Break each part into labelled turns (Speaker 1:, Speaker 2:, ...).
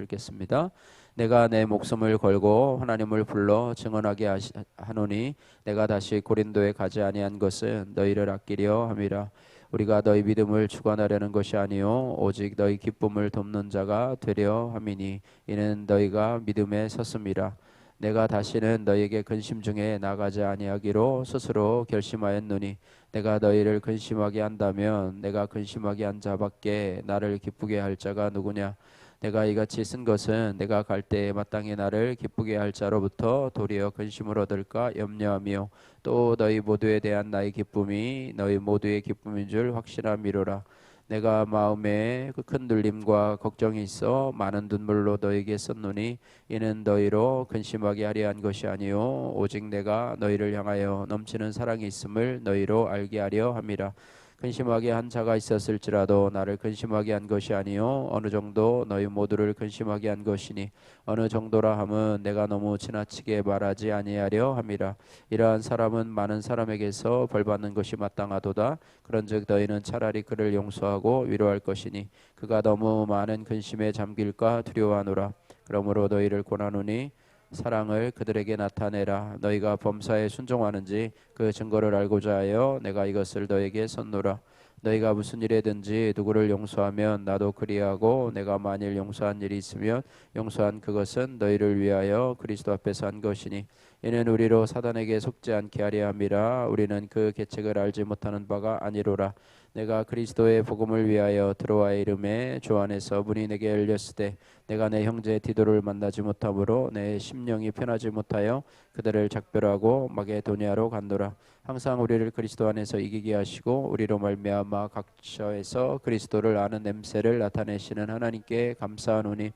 Speaker 1: 읽겠습니다. 내가 내 목숨을 걸고 하나님을 불러 증언하게 하노니 내가 다시 고린도에 가지 아니한 것은 너희를 아끼려 함이라. 우리가 너희 믿음을 주관하려는 것이 아니요 오직 너희 기쁨을 돕는 자가 되려 함이니 이는 너희가 믿음에 섰음이라. 내가 다시는 너희에게 근심 중에 나가지 아니하기로 스스로 결심하였노니 내가 너희를 근심하게 한다면 내가 근심하게 한 자밖에 나를 기쁘게 할 자가 누구냐. 내가 이같이 쓴 것은 내가 갈 때에 마땅히 나를 기쁘게 할 자로부터 도리어 근심을 얻을까 염려하며 또 너희 모두에 대한 나의 기쁨이 너희 모두의 기쁨인 줄 확신함이로라. 내가 마음에 큰 눌림과 걱정이 있어 많은 눈물로 너희에게 썼노니 이는 너희로 근심하게 하려 한 것이 아니요 오직 내가 너희를 향하여 넘치는 사랑이 있음을 너희로 알게 하려 함이라. 근심하게 한 자가 있었을지라도 나를 근심하게 한 것이 아니요 어느 정도 너희 모두를 근심하게 한 것이니 어느 정도라 함은 내가 너무 지나치게 말하지 아니하려 함이라. 이러한 사람은 많은 사람에게서 벌받는 것이 마땅하도다. 그런즉 너희는 차라리 그를 용서하고 위로할 것이니 그가 너무 많은 근심에 잠길까 두려워하노라. 그러므로 너희를 권하노니 사랑을 그들에게 나타내라. 너희가 범사에 순종하는지 그 증거를 알고자 하여 내가 이것을 너에게 썼노라. 너희가 무슨 일에든지 누구를 용서하면 나도 그리하고 내가 만일 용서한 일이 있으면 용서한 그것은 너희를 위하여 그리스도 앞에서 한 것이니 이는 우리로 사단에게 속지 않게 하려 함이라. 우리는 그 계책을 알지 못하는 바가 아니로라. 내가 그리스도의 복음을 위하여 들어와 이름에 주 안에서 문이 내게 열렸을 때 내가 내 형제 디도를 만나지 못하므로 내 심령이 편하지 못하여 그들을 작별하고 마게도니아로 간도라. 항상 우리를 그리스도 안에서 이기게 하시고 우리로 말미암아 각처에서 그리스도를 아는 냄새를 나타내시는 하나님께 감사하노니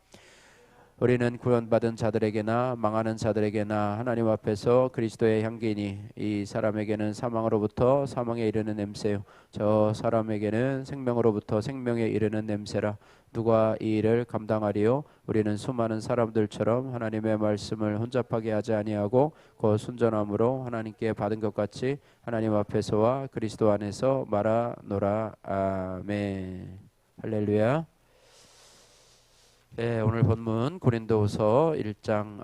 Speaker 1: 우리는 구원받은 자들에게나 망하는 자들에게나 하나님 앞에서 그리스도의 향기니 이 사람에게는 사망으로부터 사망에 이르는 냄새요 저 사람에게는 생명으로부터 생명에 이르는 냄새라. 누가 이 일을 감당하리요. 우리는 수많은 사람들처럼 하나님의 말씀을 혼잡하게 하지 아니하고 곧 순전함으로 하나님께 받은 것 같이 하나님 앞에서와 그리스도 안에서 말하노라. 아멘. 할렐루야. 네, 오늘 본문 고린도후서 1장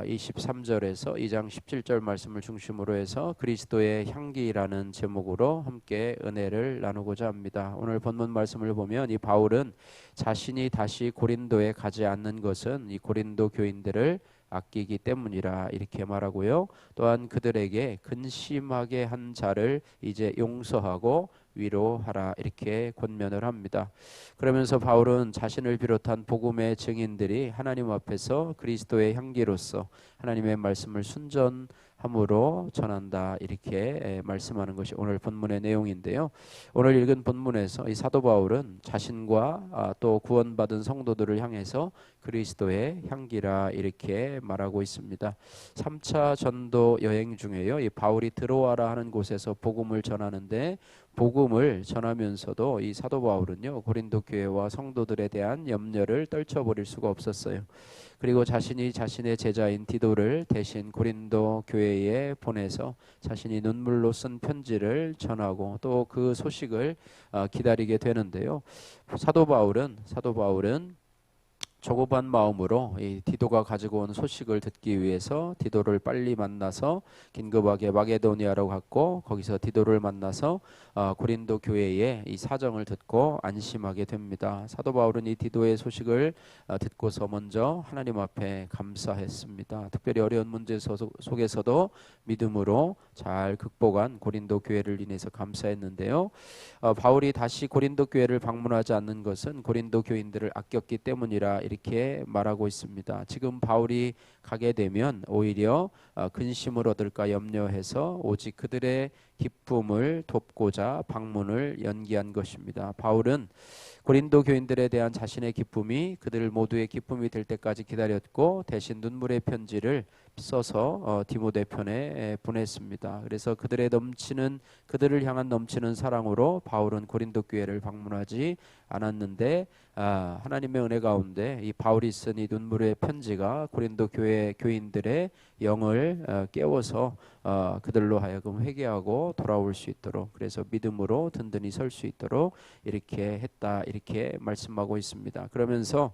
Speaker 1: 23절에서 2장 17절 말씀을 중심으로 해서 그리스도의 향기라는 제목으로 함께 은혜를 나누고자 합니다. 오늘 본문 말씀을 보면 이 바울은 자신이 다시 고린도에 가지 않는 것은 이 고린도 교인들을 아끼기 때문이라 이렇게 말하고요. 또한 그들에게 근심하게 한 자를 이제 용서하고 위로하라 이렇게 권면을 합니다. 그러면서 바울은 자신을 비롯한 복음의 증인들이 하나님 앞에서 그리스도의 향기로서 하나님의 말씀을 순전함으로 전한다 이렇게 말씀하는 것이 오늘 본문의 내용인데요. 오늘 읽은 본문에서 이 사도 바울은 자신과 또 구원받은 성도들을 향해서 그리스도의 향기라 이렇게 말하고 있습니다. 3차 전도 여행 중에요. 이 바울이 들어와라 하는 곳에서 복음을 전하는데 복음을 전하면서도 이 사도 바울은요 고린도 교회와 성도들에 대한 염려를 떨쳐버릴 수가 없었어요. 그리고 자신이 자신의 제자인 디도를 대신 고린도 교회에 보내서 자신이 눈물로 쓴 편지를 전하고 또 그 소식을 기다리게 되는데요. 사도 바울은 조급한 마음으로 이 디도가 가지고 온 소식을 듣기 위해서 디도를 빨리 만나서 긴급하게 마게도니아로 갔고 거기서 디도를 만나서 고린도 교회의 이 사정을 듣고 안심하게 됩니다. 사도 바울은 이 디도의 소식을 듣고서 먼저 하나님 앞에 감사했습니다. 특별히 어려운 문제 속에서도 믿음으로 잘 극복한 고린도 교회를 인해서 감사했는데요. 바울이 다시 고린도 교회를 방문하지 않는 것은 고린도 교인들을 아꼈기 때문이라 이렇게 말하고 있습니다. 지금 바울이 가게 되면 오히려 근심을 얻을까 염려해서 오직 그들의 기쁨을 돕고자 방문을 연기한 것입니다. 바울은 고린도 교인들에 대한 자신의 기쁨이 그들 모두의 기쁨이 될 때까지 기다렸고 대신 눈물의 편지를 써서 디모데 편에 보냈습니다. 그래서 그들을 향한 넘치는 사랑으로 바울은 고린도 교회를 방문하지 않았는데 하나님의 은혜 가운데 이 바울이 쓴 이 눈물의 편지가 고린도 교회 교인들의 영을 깨워서 그들로 하여금 회개하고 돌아올 수 있도록 그래서 믿음으로 든든히 설 수 있도록 이렇게 했다 이렇게 말씀하고 있습니다. 그러면서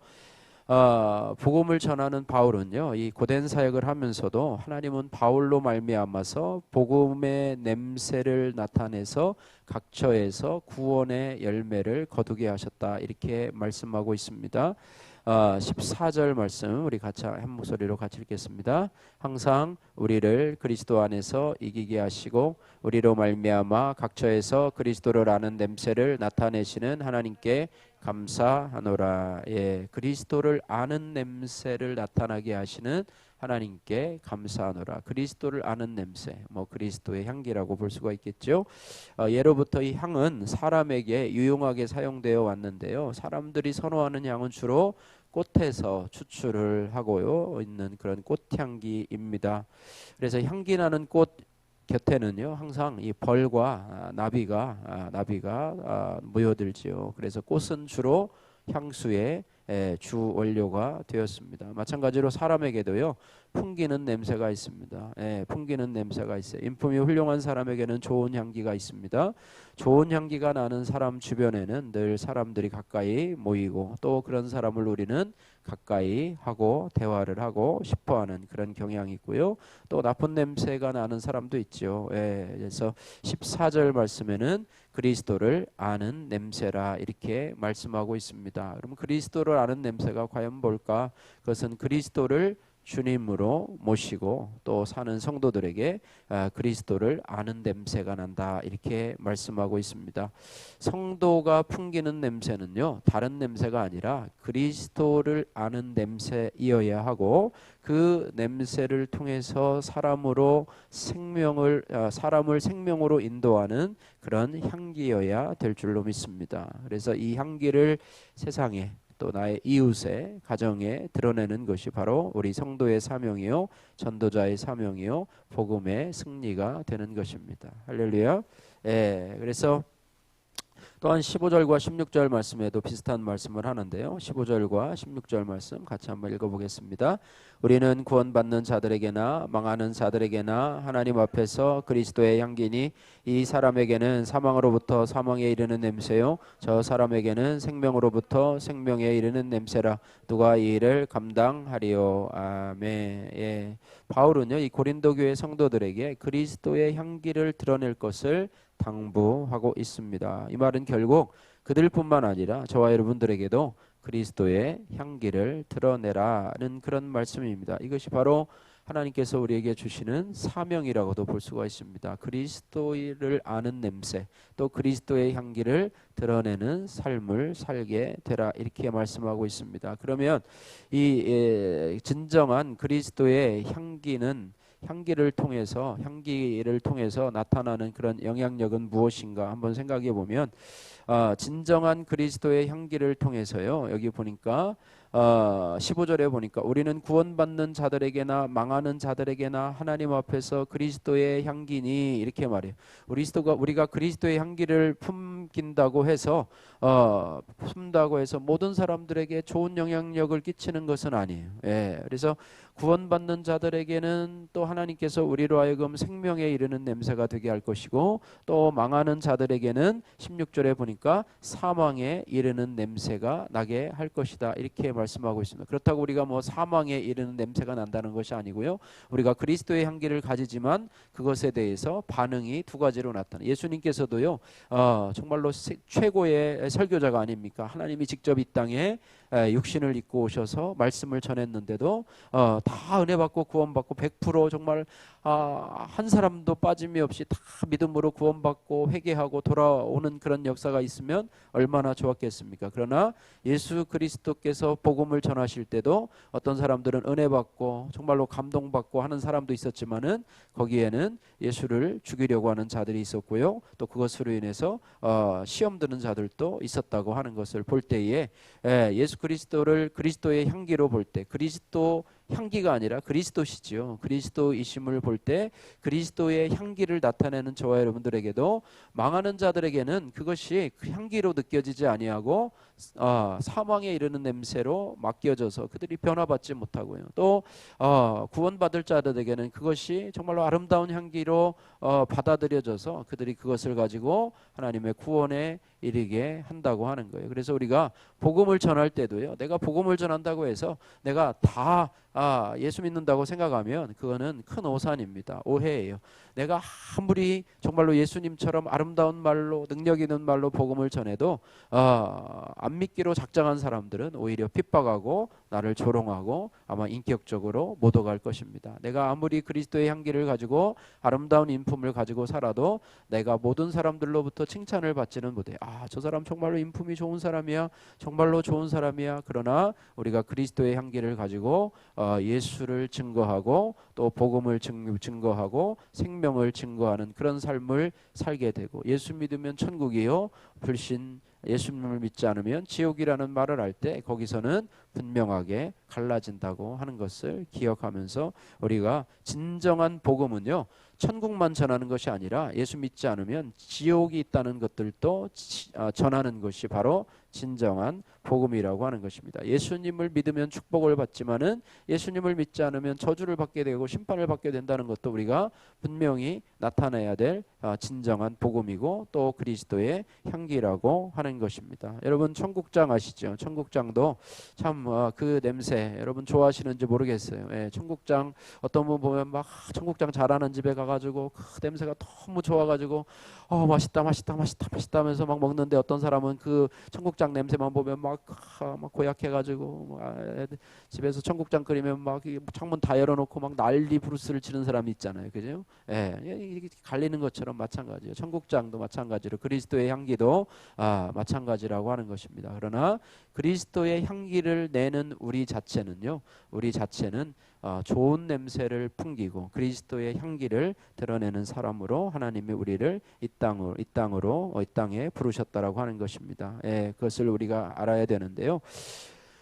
Speaker 1: 복음을 전하는 바울은요, 이 고된 사역을 하면서도 하나님은 바울로 말미암아서 복음의 냄새를 나타내서 각처에서 구원의 열매를 거두게 하셨다, 이렇게 말씀하고 있습니다. 14절 말씀 우리 같이 한 목소리로 같이 읽겠습니다. 항상 우리를 그리스도 안에서 이기게 하시고 우리로 말미암아 각처에서 그리스도를 아는 냄새를 나타내시는 하나님께 감사하노라. 예, 그리스도를 아는 냄새를 나타나게 하시는 하나님께 감사하노라. 그리스도를 아는 냄새, 뭐 그리스도의 향기라고 볼 수가 있겠죠. 예로부터 이 향은 사람에게 유용하게 사용되어 왔는데요. 사람들이 선호하는 향은 주로 꽃에서 추출을 하고요 있는 그런 꽃향기입니다. 그래서 향기 나는 꽃 곁에는요 항상 이 벌과 나비가 모여들지요. 그래서 꽃은 주로 향수의 주 원료가 되었습니다. 마찬가지로 사람에게도요 풍기는 냄새가 있습니다. 풍기는 냄새가 있어요. 인품이 훌륭한 사람에게는 좋은 향기가 있습니다. 좋은 향기가 나는 사람 주변에는 늘 사람들이 가까이 모이고 또 그런 사람을 우리는 가까이 하고 대화를 하고 싶어하는 그런 경향이 있고요. 또 나쁜 냄새가 나는 사람도 있죠. 그래서 14절 말씀에는 그리스도를 아는 냄새라 이렇게 말씀하고 있습니다. 그럼 그리스도를 아는 냄새가 과연 뭘까? 그것은 그리스도를 주님으로 모시고 또 사는 성도들에게 그리스도를 아는 냄새가 난다 이렇게 말씀하고 있습니다. 성도가 풍기는 냄새는요 다른 냄새가 아니라 그리스도를 아는 냄새이어야 하고 그 냄새를 통해서 사람을 생명으로 인도하는 그런 향기여야 될 줄로 믿습니다. 그래서 이 향기를 세상에 또 나의 이웃의 가정에 드러내는 것이 바로 우리 성도의 사명이요 전도자의 사명이요 복음의 승리가 되는 것입니다. 할렐루야. 그래서 또한 15절과 16절 말씀에도 비슷한 말씀을 하는데요. 15절과 16절 말씀 같이 한번 읽어보겠습니다. 우리는 구원받는 자들에게나 망하는 자들에게나 하나님 앞에서 그리스도의 향기니 이 사람에게는 사망으로부터 사망에 이르는 냄새요 저 사람에게는 생명으로부터 생명에 이르는 냄새라. 누가 이 일을 감당하리요. 아멘. 바울은요 이 고린도 교회 성도들에게 그리스도의 향기를 드러낼 것을 당부하고 있습니다. 이 말은 결국 그들뿐만 아니라 저와 여러분들에게도 그리스도의 향기를 드러내라는 그런 말씀입니다. 이것이 바로 하나님께서 우리에게 주시는 사명이라고도 볼 수가 있습니다. 그리스도를 아는 냄새, 또 그리스도의 향기를 드러내는 삶을 살게 되라 이렇게 말씀하고 있습니다. 그러면 이 진정한 그리스도의 향기를 통해서 나타나는 그런 영향력은 무엇인가 한번 생각해 보면 진정한 그리스도의 향기를 통해서요. 여기 보니까 15절에 보니까 우리는 구원받는 자들에게나 망하는 자들에게나 하나님 앞에서 그리스도의 향기니 이렇게 말해요. 우리가 그리스도의 향기를 품긴다고 해서 모든 사람들에게 좋은 영향력을 끼치는 것은 아니에요. 그래서 구원받는 자들에게는 또 하나님께서 우리로 하여금 생명에 이르는 냄새가 되게 할 것이고 또 망하는 자들에게는 16절에 보니까 사망에 이르는 냄새가 나게 할 것이다 이렇게 말씀하고 있습니다. 그렇다고 우리가 뭐 사망에 이르는 냄새가 난다는 것이 아니고요. 우리가 그리스도의 향기를 가지지만 그것에 대해서 반응이 두 가지로 나타나. 예수님께서도요 정말로 최고의 설교자가 아닙니까? 하나님이 직접 이 땅에 육신을 입고 오셔서 말씀을 전했는데도 다 은혜 받고 구원 받고 100% 정말 한 사람도 빠짐이 없이 다 믿음으로 구원받고 회개하고 돌아오는 그런 역사가 있으면 얼마나 좋았겠습니까? 그러나 예수 그리스도께서 복음을 전하실 때도 어떤 사람들은 은혜 받고 정말로 감동받고 하는 사람도 있었지만은 거기에는 예수를 죽이려고 하는 자들이 있었고요. 또 그것으로 인해서 시험 드는 자들도 있었다고 하는 것을 볼 때에 예수 그리스도의 향기로 볼 때 그리스도 향기가 아니라 그리스도시지요. 그리스도이심을 볼 때 그리스도의 향기를 나타내는 저와 여러분들에게도 망하는 자들에게는 그것이 그 향기로 느껴지지 아니하고 사망에 이르는 냄새로 맡겨져서 그들이 변화받지 못하고요. 또 구원받을 자들에게는 그것이 정말로 아름다운 향기로 받아들여져서 그들이 그것을 가지고 하나님의 구원의 이르게 한다고 하는 거예요. 그래서 우리가 복음을 전할 때도요, 내가 복음을 전한다고 해서 내가 다 예수 믿는다고 생각하면 그거는 큰 오산입니다. 오해예요. 내가 아무리 정말로 예수님처럼 아름다운 말로 능력 있는 말로 복음을 전해도 안 믿기로 작정한 사람들은 오히려 핍박하고 나를 조롱하고 아마 인격적으로 못 오갈 것입니다. 내가 아무리 그리스도의 향기를 가지고 아름다운 인품을 가지고 살아도 내가 모든 사람들로부터 칭찬을 받지는 못해. 저 사람 정말로 인품이 좋은 사람이야, 정말로 좋은 사람이야. 그러나 우리가 그리스도의 향기를 가지고 예수를 증거하고 또 복음을 증거하고 생명을 증거하는 그런 삶을 살게 되고, 예수 믿으면 천국이요, 불신 예수님을 믿지 않으면 지옥이라는 말을 할 때 거기서는 분명하게 갈라진다고 하는 것을 기억하면서, 우리가 진정한 복음은요, 천국만 전하는 것이 아니라 예수 믿지 않으면 지옥이 있다는 것들도 전하는 것이 바로 진정한 복음이라고 하는 것입니다. 예수님을 믿으면 축복을 받지만은 예수님을 믿지 않으면 저주를 받게 되고 심판을 받게 된다는 것도 우리가 분명히 나타내야 될 진정한 복음이고 또 그리스도의 향기라고 하는 것입니다. 여러분 청국장 아시죠? 청국장도 참 그 냄새 여러분 좋아하시는지 모르겠어요. 청국장 어떤 분 보면 막 청국장 잘하는 집에 가가지고 그 냄새가 너무 좋아가지고 맛있다 맛있다 맛있다 맛있다 하면서 막 먹는데, 어떤 사람은 그 청국장 냄새만 보면 막 고약해가지고 집에서 청국장 끓이면 막 창문 다 열어놓고 막 난리 부르스를 치는 사람이 있잖아요. 그죠? 이게 갈리는 것처럼 마찬가지예요. 청국장도 마찬가지로 그리스도의 향기도 마찬가지라고 하는 것입니다. 그러나 그리스도의 향기를 내는 우리 자체는 좋은 냄새를 풍기고 그리스도의 향기를 드러내는 사람으로 하나님이 우리를 이 땅에 부르셨다라고 하는 것입니다. 그것을 우리가 알아야 되는데요.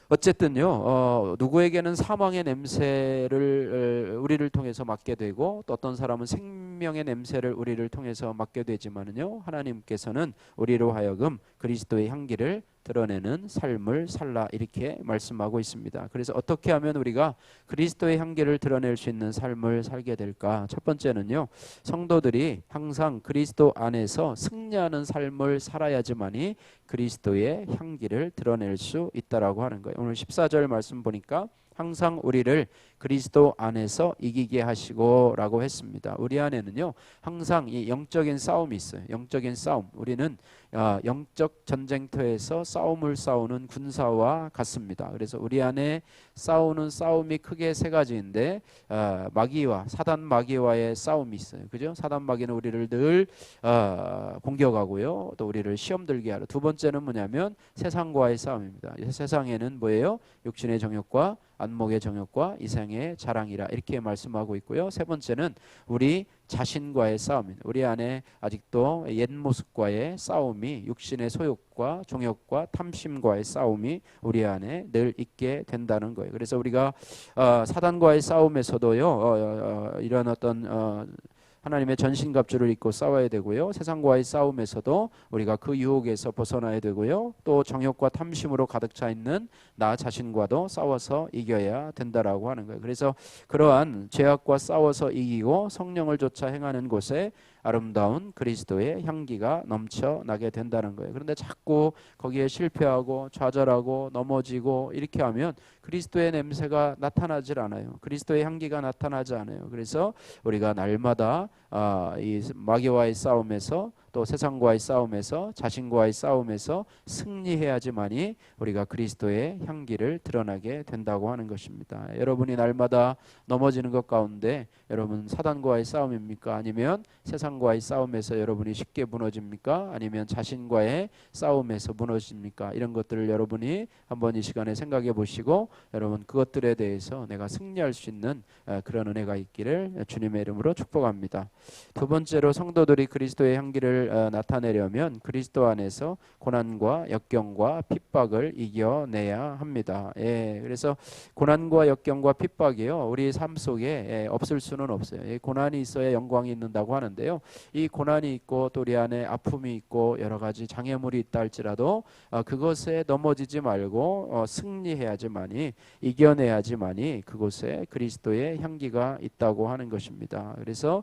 Speaker 1: 어쨌든요, 누구에게는 사망의 냄새를 우리를 통해서 맡게 되고 또 어떤 사람은 생명의 냄새를 우리를 통해서 맡게 되지만은요, 하나님께서는 우리로 하여금 그리스도의 향기를 드러내는 삶을 살라 이렇게 말씀하고 있습니다. 그래서 어떻게 하면 우리가 그리스도의 향기를 드러낼 수 있는 삶을 살게 될까? 첫 번째는요, 성도들이 항상 그리스도 안에서 승리하는 삶을 살아야지만이 그리스도의 향기를 드러낼 수 있다라고 하는 거예요. 오늘 14절 말씀 보니까 항상 우리를 그리스도 안에서 이기게 하시고 라고 했습니다. 우리 안에는요 항상 이 영적인 싸움이 있어요. 영적인 싸움. 우리는 영적 전쟁터에서 싸움을 싸우는 군사와 같습니다. 그래서 우리 안에 싸우는 싸움이 크게 세 가지인데, 마귀와 사단 마귀와의 싸움이 있어요. 그죠? 사단 마귀는 우리를 늘 공격하고요, 또 우리를 시험 들게 하려. 두 번째는 뭐냐면 세상과의 싸움입니다. 세상에는 뭐예요? 육신의 정욕과 안목의 정욕과 이생의 자랑이라 이렇게 말씀하고 있고요. 세 번째는 우리 자신과의 싸움입니다. 우리 안에 아직도 옛 모습과의 싸움이, 육신의 소욕과 정욕과 탐심과의 싸움이 우리 안에 늘 있게 된다는 거예요. 그래서 우리가 사단과의 싸움에서도요 이런 어떤 하나님의 전신갑주를 입고 싸워야 되고요, 세상과의 싸움에서도 우리가 그 유혹에서 벗어나야 되고요, 또 정욕과 탐심으로 가득 차 있는 나 자신과도 싸워서 이겨야 된다라고 하는 거예요. 그래서 그러한 죄악과 싸워서 이기고 성령을 쫓아 행하는 곳에 아름다운 그리스도의 향기가 넘쳐나게 된다는 거예요. 그런데 자꾸 거기에 실패하고 좌절하고 넘어지고 이렇게 하면 그리스도의 냄새가 나타나질 않아요. 그리스도의 향기가 나타나지 않아요. 그래서 우리가 날마다 이 마귀와의 싸움에서 또 세상과의 싸움에서 자신과의 싸움에서 승리해야지만이 우리가 그리스도의 향기를 드러나게 된다고 하는 것입니다. 여러분이 날마다 넘어지는 것 가운데 여러분 사단과의 싸움입니까? 아니면 세상과의 싸움에서 여러분이 쉽게 무너집니까? 아니면 자신과의 싸움에서 무너집니까? 이런 것들을 여러분이 한번 이 시간에 생각해 보시고 여러분 그것들에 대해서 내가 승리할 수 있는 그런 은혜가 있기를 주님의 이름으로 축복합니다. 두 번째로 성도들이 그리스도의 향기를 나타내려면 그리스도 안에서 고난과 역경과 핍박을 이겨내야 합니다. 그래서 고난과 역경과 핍박이요 우리 삶 속에 없을 수는 없어요. 고난이 있어야 영광이 있는다고 하는데요, 이 고난이 있고 또 우리 안에 아픔이 있고 여러 가지 장애물이 있다 할지라도 그것에 넘어지지 말고 승리해야지만이, 이겨내야지만이 그곳에 그리스도의 향기가 있다고 하는 것입니다. 그래서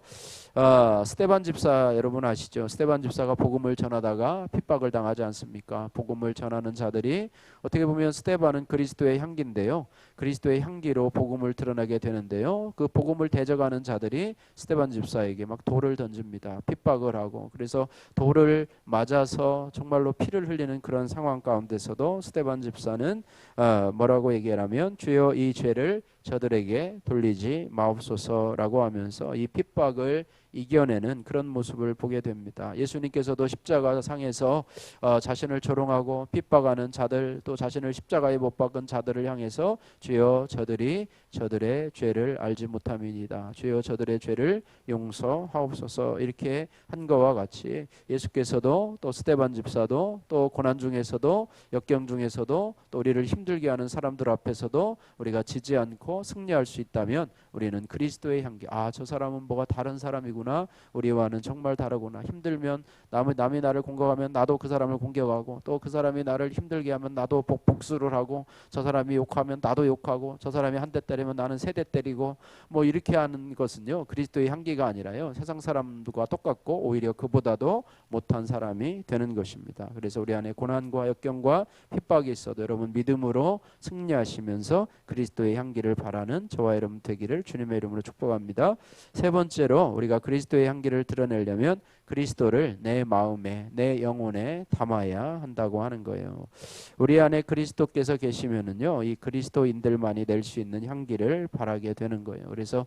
Speaker 1: 스데반 집사 여러분 아시죠? 스데반 스데반 집사가 복음을 전하다가 핍박을 당하지 않습니까? 복음을 전하는 자들이 어떻게 보면 스데반은 그리스도의 향기인데요. 그리스도의 향기로 복음을 드러나게 되는데요. 그 복음을 대적하는 자들이 스데반 집사에게 막 돌을 던집니다. 핍박을 하고, 그래서 돌을 맞아서 정말로 피를 흘리는 그런 상황 가운데서도 스데반 집사는 뭐라고 얘기하면 주여 이 죄를 저들에게 돌리지 마옵소서라고 하면서 이 핍박을 이겨내는 그런 모습을 보게 됩니다. 예수님께서도 십자가 상에서 자신을 조롱하고 핍박하는 자들, 또 자신을 십자가에 못 박은 자들을 향해서 주여 저들이 저들의 죄를 알지 못함이니이다. 주여 저들의 죄를 용서하옵소서 이렇게 한 것과 같이 예수께서도 또 스데반 집사도 또 고난 중에서도 역경 중에서도 또 우리를 힘들게 하는 사람들 앞에서도 우리가 지지 않고 승리할 수 있다면 우리는 그리스도의 향기, 저 사람은 뭐가 다른 사람이구나, 우리와는 정말 다르구나, 힘들면 남이 나를 공격하면 나도 그 사람을 공격하고, 또 그 사람이 나를 힘들게 하면 나도 복수를 하고, 저 사람이 욕하면 나도 욕하고, 저 사람이 한 대 때리면 나는 세 대 때리고, 뭐 이렇게 하는 것은요 그리스도의 향기가 아니라요 세상 사람들과 똑같고 오히려 그보다도 못한 사람이 되는 것입니다. 그래서 우리 안에 고난과 역경과 핍박이 있어도 여러분 믿음으로 승리하시면서 그리스도의 향기를 바라는 저와 여러분 되기를 주님의 이름으로 축복합니다. 세 번째로 우리가 그리스도의 향기를 드러내려면 그리스도를 내 마음에, 내 영혼에 담아야 한다고 하는 거예요. 우리 안에 그리스도께서 계시면은요 이 그리스도인들만이 낼 수 있는 향기를 바라게 되는 거예요. 그래서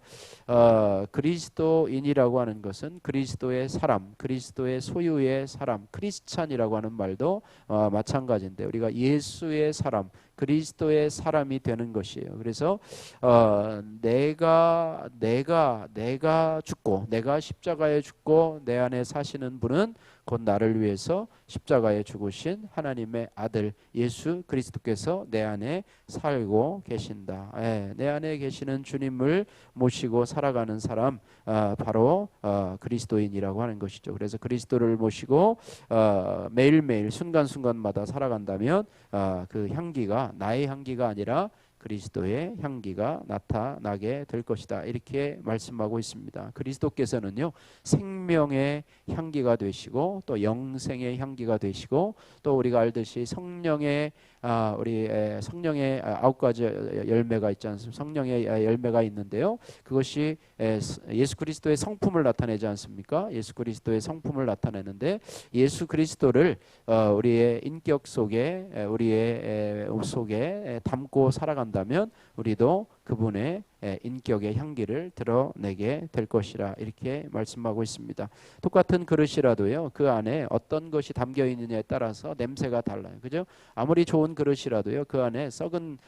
Speaker 1: 그리스도인이라고 하는 것은 그리스도의 사람, 그리스도의 소유의 사람, 크리스찬이라고 하는 말도 마찬가지인데, 우리가 예수의 사람, 그리스도의 사람이 되는 것이에요. 그래서 내가 죽고, 내가 십자가에 죽고 내 안에 사시는 분은 곧 나를 위해서 십자가에 죽으신 하나님의 아들 예수 그리스도께서 내 안에 살고 계신다. 내 안에 계시는 주님을 모시고 살아가는 사람, 바로 그리스도인이라고 하는 것이죠. 그래서 그리스도를 모시고 매일매일 순간순간마다 살아간다면 그 향기가 나의 향기가 아니라 그리스도의 향기가 나타나게 될 것이다. 이렇게 말씀하고 있습니다. 그리스도께서는요 생명의 향기가 되시고 또 영생의 향기가 되시고, 또 우리가 알듯이 성령의 우리 성령의 9가지 열매가 있지 않습니까? 성령의 열매가 있는데요. 그것이 예수 그리스도의 성품을 나타내지 않습니까? 예수 그리스도의 성품을 나타내는데, 예수 그리스도를 우리의 인격 속에, 우리의 속에 담고 살아간다면 우리도 그분의 인격의 향기를 드러내게 될 것이라 이렇게 말씀하고 있습니다. 똑같은 그릇이라도요 그 안에 어떤 것이 담겨 있느냐에 따라서 냄새가 달라요. 그죠? 아무리 좋은 그릇이라도요 그 안에 썩은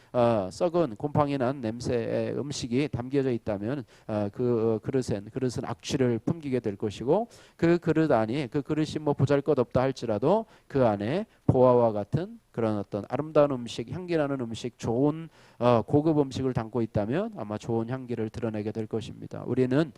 Speaker 1: 곰팡이 난 냄새의 음식이 담겨져 있다면 그 그릇은 악취를 풍기게 될 것이고, 그 그릇 안이, 그 그릇이 뭐 보잘것없다 할지라도 그 안에 보화와 같은 그런 어떤 아름다운 음식, 향기나는 음식, 좋은 고급 음식을 담고 있다면 아마 좋은 향기를 드러내게 될 것입니다. 우리는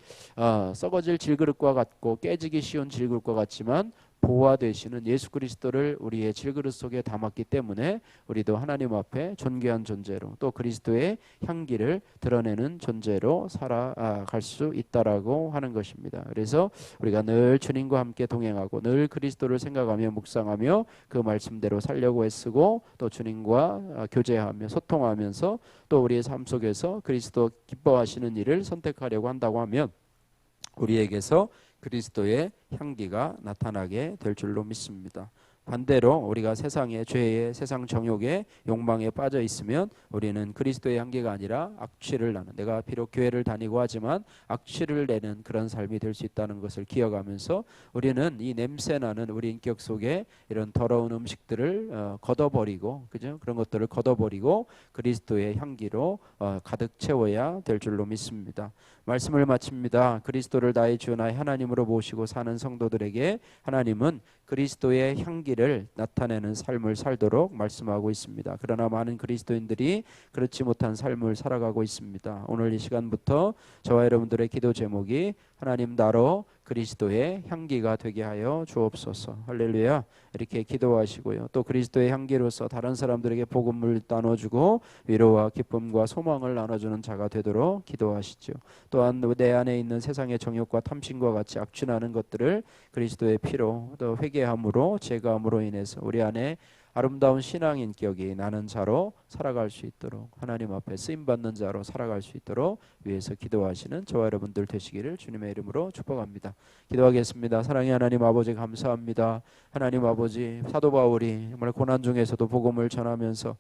Speaker 1: 썩어질 질그릇과 같고 깨지기 쉬운 질그릇과 같지만 보화 되시는 예수 그리스도를 우리의 질그릇 속에 담았기 때문에 우리도 하나님 앞에 존귀한 존재로, 또 그리스도의 향기를 드러내는 존재로 살아갈 수 있다라고 하는 것입니다. 그래서 우리가 늘 주님과 함께 동행하고 늘 그리스도를 생각하며 묵상하며 그 말씀대로 살려고 애쓰고, 또 주님과 교제하며 소통하면서 또 우리의 삶 속에서 그리스도 기뻐하시는 일을 선택하려고 한다고 하면 우리에게서 그리스도의 향기가 나타나게 될 줄로 믿습니다. 반대로 우리가 세상의 죄에, 세상 정욕에, 욕망에 빠져 있으면 우리는 그리스도의 향기가 아니라 악취를 나는, 내가 비록 교회를 다니고 하지만 악취를 내는 그런 삶이 될 수 있다는 것을 기억하면서 우리는 이 냄새나는 우리 인격 속에 이런 더러운 음식들을 걷어버리고, 그죠? 그런 것들을 걷어버리고 그리스도의 향기로 가득 채워야 될 줄로 믿습니다. 말씀을 마칩니다. 그리스도를 나의 주 나의 하나님으로 모시고 사는 성도들에게 하나님은 그리스도의 향기를 나타내는 삶을 살도록 말씀하고 있습니다. 그러나 많은 그리스도인들이 그렇지 못한 삶을 살아가고 있습니다. 오늘 이 시간부터 저와 여러분들의 기도 제목이 하나님 나로 그리스도의 향기가 되게 하여 주옵소서. 할렐루야. 이렇게 기도하시고요. 또 그리스도의 향기로서 다른 사람들에게 복음을 나눠주고 위로와 기쁨과 소망을 나눠주는 자가 되도록 기도하시죠. 또한 내 안에 있는 세상의 정욕과 탐심과 같이 악취나는 것들을 그리스도의 피로 또 회개함으로 제거함으로 인해서 우리 안에 아름다운 신앙 인격이 나는 자로 살아갈 수 있도록 하나님 앞에 쓰임받는 자로 살아갈 수 있도록 위해서 기도하시는 저와 여러분들 되시기를 주님의 이름으로 축복합니다. 기도하겠습니다. 사랑의 하나님 아버지 감사합니다. 하나님 아버지 사도 바울이 정말 고난 중에서도 복음을 전하면서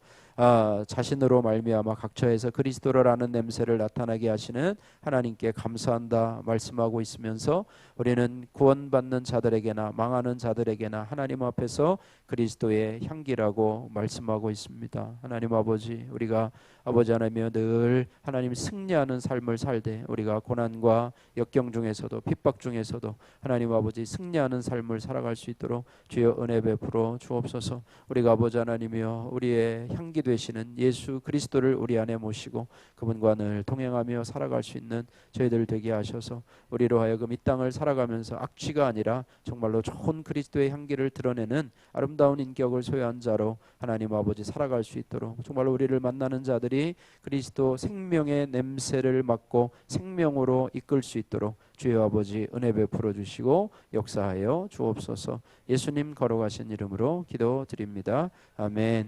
Speaker 1: 자신으로 말미암아 각처에서 그리스도를 아는 냄새를 나타나게 하시는 하나님께 감사한다 말씀하고 있으면서 우리는 구원받는 자들에게나 망하는 자들에게나 하나님 앞에서 그리스도의 향기라고 말씀하고 있습니다. 하나님 아버지 우리가 아버지 하나님이여 늘 하나님 승리하는 삶을 살되 우리가 고난과 역경 중에서도 핍박 중에서도 하나님 아버지 승리하는 삶을 살아갈 수 있도록 주여 은혜 베풀어 주옵소서. 우리가 아버지 하나님이여 우리의 향기 되시는 예수 그리스도를 우리 안에 모시고 그분과 늘 동행하며 살아갈 수 있는 저희들 되게 하셔서 우리로 하여금 이 땅을 살아가면서 악취가 아니라 정말로 좋은 그리스도의 향기를 드러내는 아름다운 인격을 소유한 자로 하나님 아버지 살아갈 수 있도록 정말로 우리를 만나는 자들이 그리스도 생명의 냄새를 맡고 생명으로 이끌 수 있도록 주여 아버지 은혜 베풀어 주시고 역사하여 주옵소서. 예수님 걸어가신 이름으로 기도드립니다. 아멘.